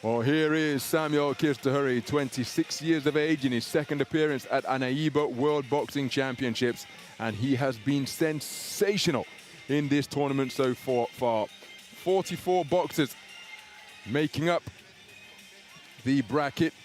Well, here is Samuel KISTOHURRY, 26 years of age, in his second appearance at an AIBA World Boxing Championships, and he has been sensational in this tournament so far. 44 boxers making up the bracket,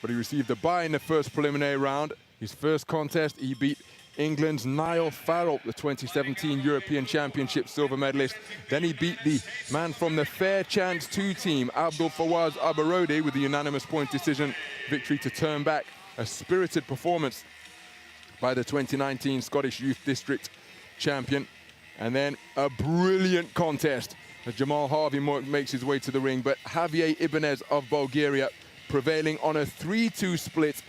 but he received a bye in the first preliminary round. His first contest, he beat England's Niall Farrell, the 2017 European Championship silver medalist. Then he beat the man from the Fair Chance 2 team, Abdul Fawaz Abarode, with a unanimous point decision victory to turn back a spirited performance by the 2019 Scottish Youth District champion. And then a brilliant contest as Jahmal HARVEY makes his way to the ring, but Javier Ibanez of Bulgaria prevailing on a 3-2 split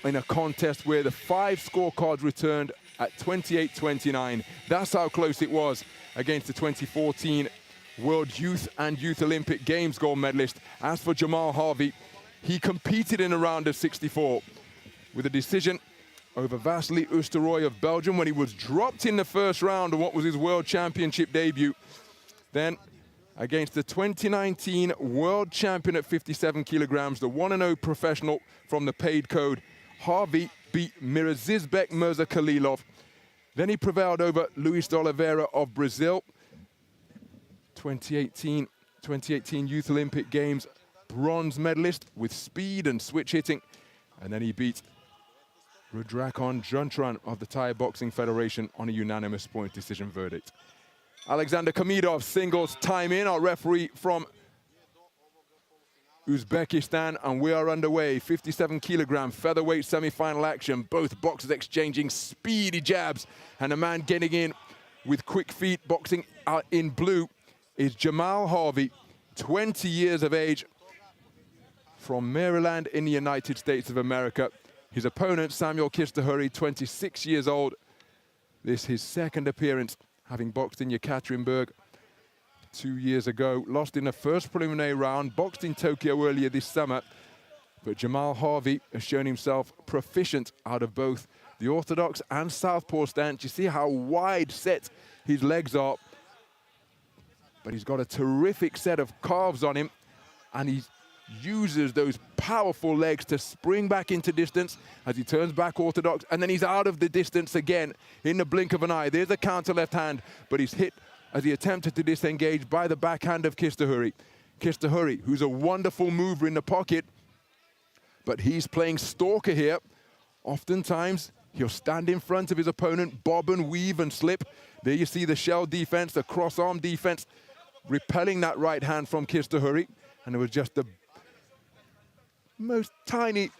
in a contest where the 5 scorecards returned at 28-29. That's how close it was against the 2014 World Youth and Youth Olympic Games gold medalist. As for Jahmal HARVEY, he competed in a round of 64 with a decision over Vasily Usteroy of Belgium when he was dropped in the first round of what was his World Championship debut. Then against the 2019 World Champion at 57 kilograms, the 1-0 professional from the paid code, HARVEY beat Mirazizbek Mirza Khalilov. Then he prevailed over Luis de Oliveira of Brazil. 2018 Youth Olympic Games bronze medalist with speed and switch hitting. And then he beat Rudrakon Juntran of the Thai Boxing Federation on a unanimous point decision verdict. Alexander Kamidov singles time in, our referee from Uzbekistan, and we are underway. 57 kilogram featherweight semi-final action. Both boxers exchanging speedy jabs, and a man getting in with quick feet. Boxing in blue is Jahmal HARVEY, 20 years of age, from Maryland in the United States of America. His opponent, Samuel KISTOHURRY, 26 years old. This is his second appearance, having boxed in Yekaterinburg 2 years ago. Lost in the first preliminary round, boxed in Tokyo earlier this summer. But Jahmal HARVEY has shown himself proficient out of both the orthodox and southpaw stance. You see how wide set his legs are. But he's got a terrific set of calves on him, and he uses those powerful legs to spring back into distance as he turns back orthodox, and then he's out of the distance again in the blink of an eye. There's a counter left hand, but he's hit as he attempted to disengage by the backhand of KISTOHURRY. KISTOHURRY, who's a wonderful mover in the pocket, but he's playing stalker here. Oftentimes, he'll stand in front of his opponent, bob and weave and slip. There you see the shell defense, the cross-arm defense, repelling that right hand from KISTOHURRY. And it was just the most tiny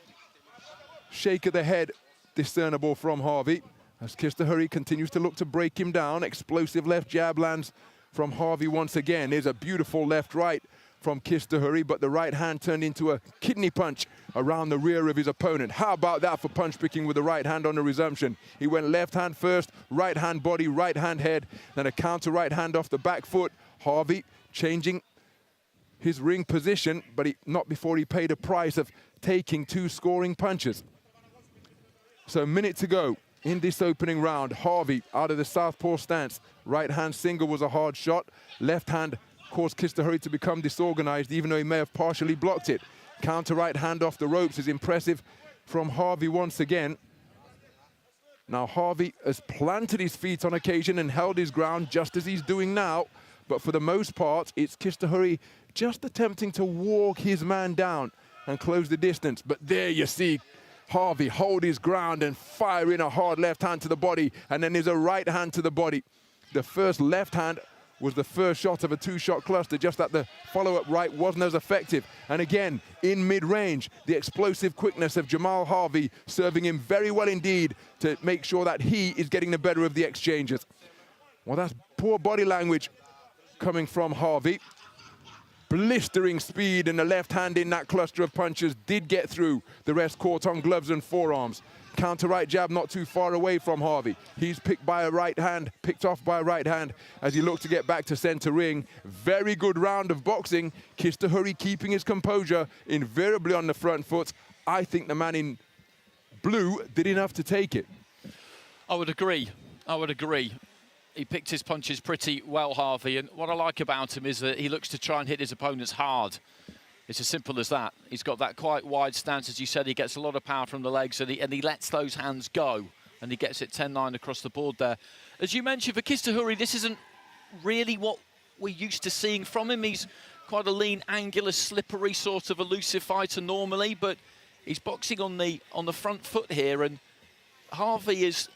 shake of the head discernible from HARVEY, as KISTOHURRY continues to look to break him down. Explosive left jab lands from HARVEY once again. There's a beautiful left-right from KISTOHURRY, but the right hand turned into a kidney punch around the rear of his opponent. How about that for punch picking with the right hand on the resumption? He went left hand first, right hand body, right hand head, then a counter right hand off the back foot. HARVEY changing his ring position, but not before he paid a price of taking 2 scoring punches. So a minute to go in this opening round. HARVEY out of the southpaw stance. Right hand single was a hard shot. Left hand caused KISTOHURRY to become disorganized, even though he may have partially blocked it. Counter right hand off the ropes is impressive from HARVEY once again. Now HARVEY has planted his feet on occasion and held his ground, just as he's doing now. But for the most part, it's KISTOHURRY just attempting to walk his man down and close the distance. But there you see HARVEY hold his ground and fire in a hard left hand to the body, and then there's a right hand to the body. The first left hand was the first shot of a 2-shot cluster, just that the follow-up right wasn't as effective. And again, in mid-range, the explosive quickness of Jahmal HARVEY serving him very well indeed to make sure that he is getting the better of the exchanges. Well, that's poor body language coming from HARVEY. Blistering speed, and the left hand in that cluster of punches did get through. The rest caught on gloves and forearms. Counter right jab not too far away from HARVEY. He's picked by a right hand, picked off by a right hand as he looked to get back to center ring. Very good round of boxing. KISTOHURRY keeping his composure, invariably on the front foot. I think the man in blue did enough to take it. I would agree. He picked his punches pretty well, HARVEY, and what I like about him is that he looks to try and hit his opponents hard. It's as simple as that. He's got that quite wide stance, as you said. He gets a lot of power from the legs, and he lets those hands go, and he gets it 10-9 across the board there. As you mentioned, for KISTOHURRY, this isn't really what we're used to seeing from him. He's quite a lean, angular, slippery sort of elusive fighter normally, but he's boxing on the front foot here, and Harvey is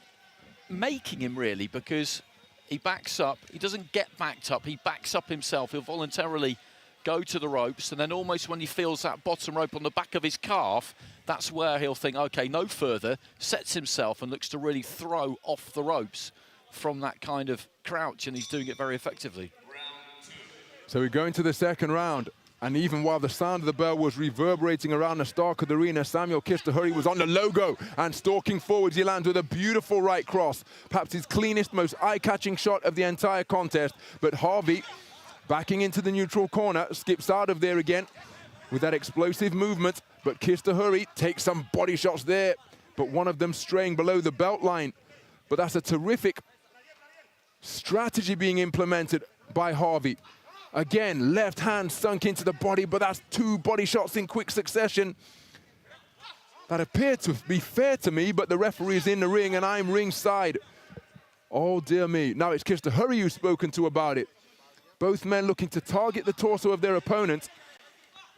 making him really, because he backs up. He doesn't get backed up. He backs up himself. He'll voluntarily go to the ropes, and then almost when he feels that bottom rope on the back of his calf, that's where he'll think, okay, no further, sets himself and looks to really throw off the ropes from that kind of crouch, and he's doing it very effectively. So we go into the second round, and even while the sound of the bell was reverberating around the Stark Arena, Samuel KISTOHURRY was on the logo and stalking forwards. He lands with a beautiful right cross, perhaps his cleanest, most eye-catching shot of the entire contest. But Harvey, backing into the neutral corner, skips out of there again with that explosive movement. But KISTOHURRY takes some body shots there, but one of them straying below the belt line. But that's a terrific strategy being implemented by Harvey. Again, left hand sunk into the body, but that's 2 body shots in quick succession. That appeared to be fair to me, but the referee is in the ring and I'm ringside. Oh dear me. Now it's KISTOHURRY who's spoken to about it. Both men looking to target the torso of their opponent,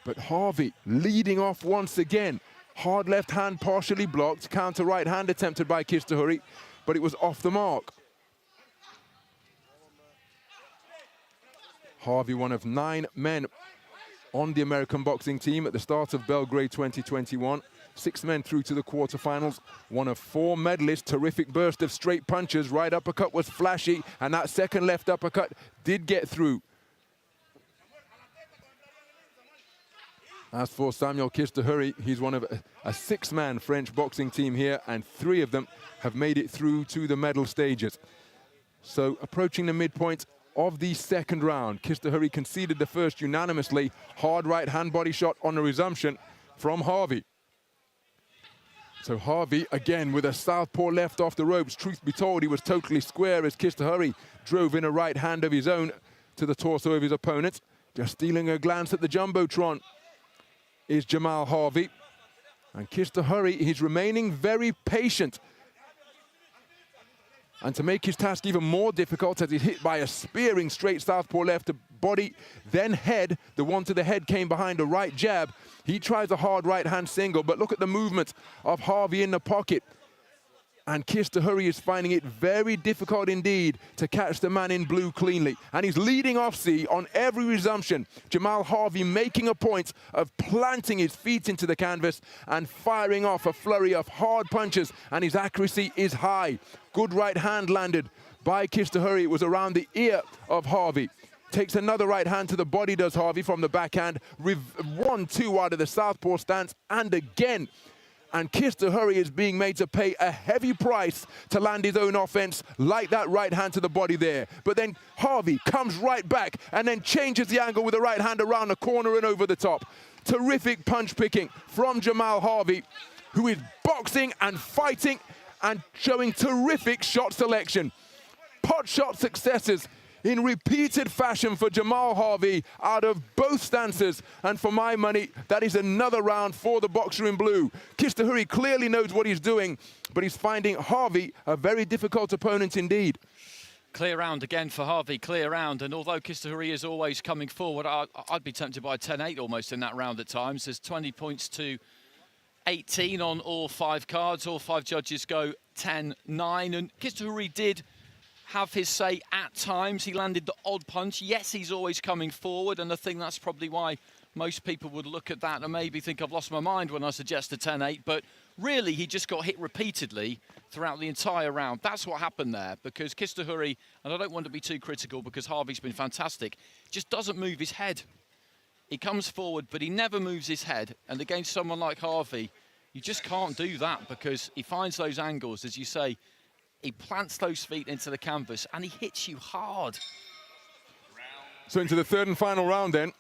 but Harvey leading off once again. Hard left hand partially blocked, counter right hand attempted by KISTOHURRY, but it was off the mark. Harvey, one of 9 men on the American boxing team at the start of Belgrade 2021. 6 men through to the quarterfinals. One of 4 medalists. Terrific burst of straight punches. Right uppercut was flashy, and that second left uppercut did get through. As for Samuel KISTOHURRY, he's one of a 6-man French boxing team here, and 3 of them have made it through to the medal stages. So approaching the midpoint of the second round, KISTOHURRY conceded the first unanimously. Hard right hand body shot on the resumption from Harvey. So Harvey, again, with a southpaw left off the ropes. Truth be told, he was totally square as KISTOHURRY drove in a right hand of his own to the torso of his opponent. Just stealing a glance at the Jumbotron is Jahmal Harvey. And KISTOHURRY, he's remaining very patient. And to make his task even more difficult, as he's hit by a spearing straight southpaw left to body, then head. The one to the head came behind a right jab. He tries a hard right hand single, but look at the movement of Harvey in the pocket. And KISTOHURRY is finding it very difficult indeed to catch the man in blue cleanly. And he's leading off, see, on every resumption. Jahmal Harvey making a point of planting his feet into the canvas and firing off a flurry of hard punches, and his accuracy is high. Good right hand landed by KISTOHURRY. It was around the ear of Harvey. Takes another right hand to the body, does Harvey, from the backhand. 1-2 out of the southpaw stance, and again. And KISTOHURRY is being made to pay a heavy price to land his own offense, like that right hand to the body there. But then Harvey comes right back and then changes the angle with the right hand around the corner and over the top. Terrific punch picking from Jahmal Harvey, who is boxing and fighting and showing terrific shot selection. Pot shot successes in repeated fashion for Jahmal Harvey out of both stances. And for my money, that is another round for the boxer in blue. KISTOHURRY clearly knows what he's doing, but he's finding Harvey a very difficult opponent indeed. Clear round again for Harvey, clear round. And although KISTOHURRY is always coming forward, I'd be tempted by 10-8 almost in that round at times. There's 20 points to 18 on all 5 cards. All 5 judges go 10-9. And KISTOHURRY did have his say at times. He landed the odd punch. Yes, he's always coming forward, and I think that's probably why most people would look at that and maybe think I've lost my mind when I suggest a 10-8, but really he just got hit repeatedly throughout the entire round. That's what happened there, because KISTOHURRY, and I don't want to be too critical because Harvey's been fantastic, just doesn't move his head. He comes forward, but he never moves his head, and against someone like Harvey, you just can't do that because he finds those angles, as you say. He plants those feet into the canvas and he hits you hard. So into the third and final round then.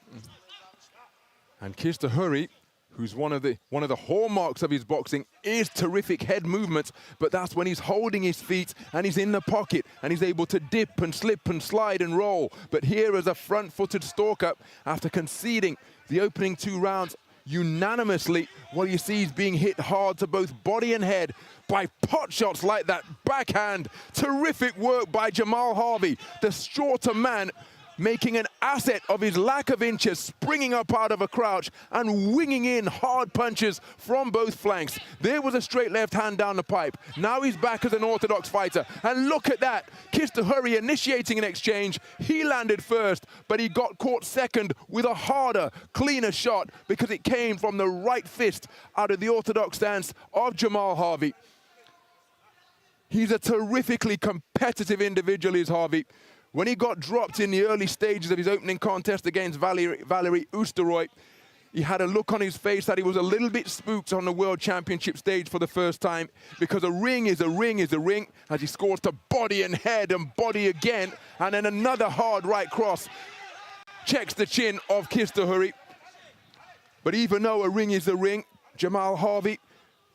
And KISTOHURRY, who's one of the hallmarks of his boxing, is terrific head movements, but that's when he's holding his feet and he's in the pocket and he's able to dip and slip and slide and roll. But here as a front-footed stalker, after conceding the opening 2 rounds unanimously, what you see is being hit hard to both body and head by pot shots like that backhand. Terrific work by Jahmal HARVEY, the shorter man, making an asset of his lack of inches, springing up out of a crouch and winging in hard punches from both flanks. There was a straight left hand down the pipe. Now he's back as an orthodox fighter. And look at that, KISTOHURRY initiating an exchange. He landed first, but he got caught second with a harder, cleaner shot because it came from the right fist out of the orthodox stance of Jahmal HARVEY. He's a terrifically competitive individual, is HARVEY. When he got dropped in the early stages of his opening contest against Valery Oosterooy, he had a look on his face that he was a little bit spooked on the World Championship stage for the first time, because a ring is a ring is a ring, as he scores to body and head and body again, and then another hard right cross checks the chin of KISTOHURRY. But even though a ring is a ring, Jahmal HARVEY,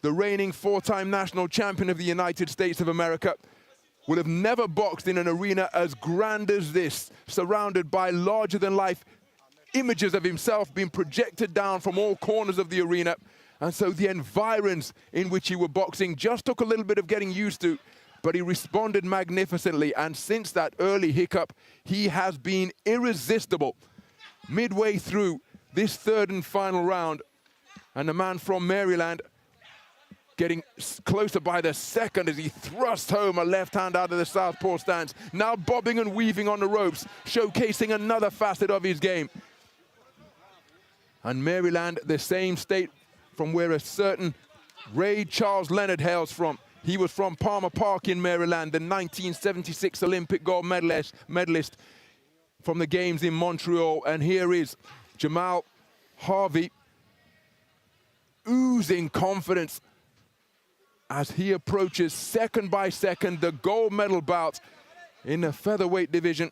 the reigning 4-time national champion of the United States of America, would have never boxed in an arena as grand as this, surrounded by larger-than-life images of himself being projected down from all corners of the arena. And so the environs in which he was boxing just took a little bit of getting used to, but he responded magnificently. And since that early hiccup, he has been irresistible. Midway through this 3rd and final round, and the man from Maryland getting closer by the second as he thrusts home a left hand out of the southpaw stance. Now bobbing and weaving on the ropes, showcasing another facet of his game. And Maryland, the same state from where a certain Ray Charles Leonard hails from. He was from Palmer Park in Maryland, the 1976 Olympic gold medalist from the games in Montreal. And here is Jahmal HARVEY, oozing confidence as he approaches second by second the gold medal bout in the featherweight division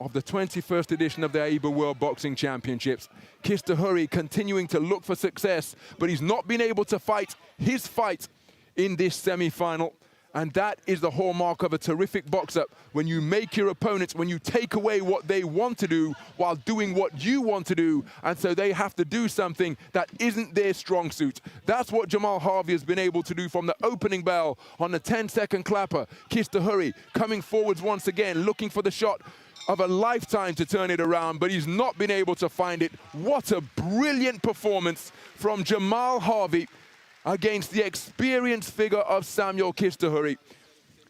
of the 21st edition of the AIBA World Boxing Championships. KISTOHURRY continuing to look for success, but he's not been able to fight his fight in this semi-final. And that is the hallmark of a terrific boxer. When you make your opponents, when you take away what they want to do while doing what you want to do, and so they have to do something that isn't their strong suit. That's what Jahmal HARVEY has been able to do from the opening bell on the 10-second clapper. KISTOHURRY coming forwards once again, looking for the shot of a lifetime to turn it around, but he's not been able to find it. What a brilliant performance from Jahmal HARVEY against the experienced figure of Samuel KISTOHURRY.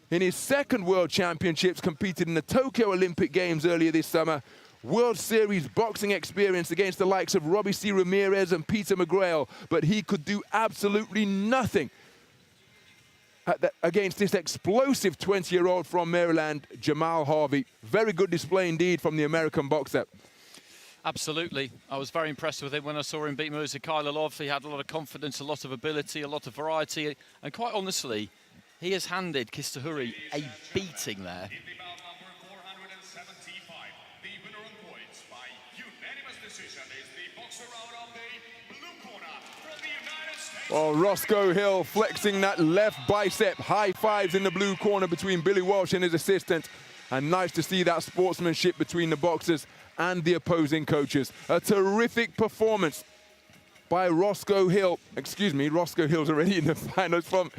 In his 2nd World Championships, competed in the Tokyo Olympic Games earlier this summer, World Series boxing experience against the likes of Robbie C. Ramirez and Peter McGrail, but he could do absolutely nothing against this explosive 20-year-old from Maryland, Jahmal HARVEY. Very good display indeed from the American boxer. Absolutely. I was very impressed with him when I saw him beat Mirza Khailulov. He had a lot of confidence, a lot of ability, a lot of variety. And quite honestly, he has handed KISTOHURRY a beating there. Well, Roscoe Hill flexing that left bicep. High fives in the blue corner between Billy Walsh and his assistant. And nice to see that sportsmanship between the boxers and the opposing coaches. A terrific performance by Roscoe Hill. Excuse me, Roscoe Hill's already in the finals from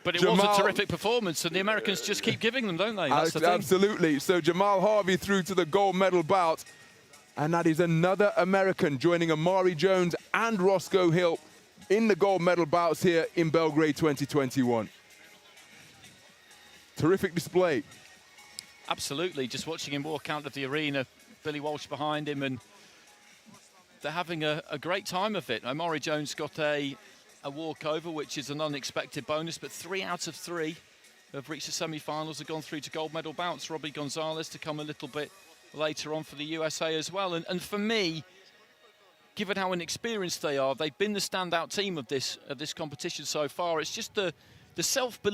But it Jahmal. was a terrific performance, and the Americans just keep giving them, don't they? That's the thing. Absolutely. So Jahmal HARVEY through to the gold medal bout. And that is another American joining Amari Jones and Roscoe Hill in the gold medal bouts here in Belgrade 2021. Terrific display. Absolutely. Just watching him walk out of the arena, Billy Walsh behind him, and they're having a great time of it. Amari Jones got a walkover, which is an unexpected bonus, but 3 out of 3 have reached the semi-finals, have gone through to gold medal bouts. Robbie Gonzalez to come a little bit later on for the USA as well. And for me, given how inexperienced they are, they've been the standout team of this competition so far. It's just the self-belief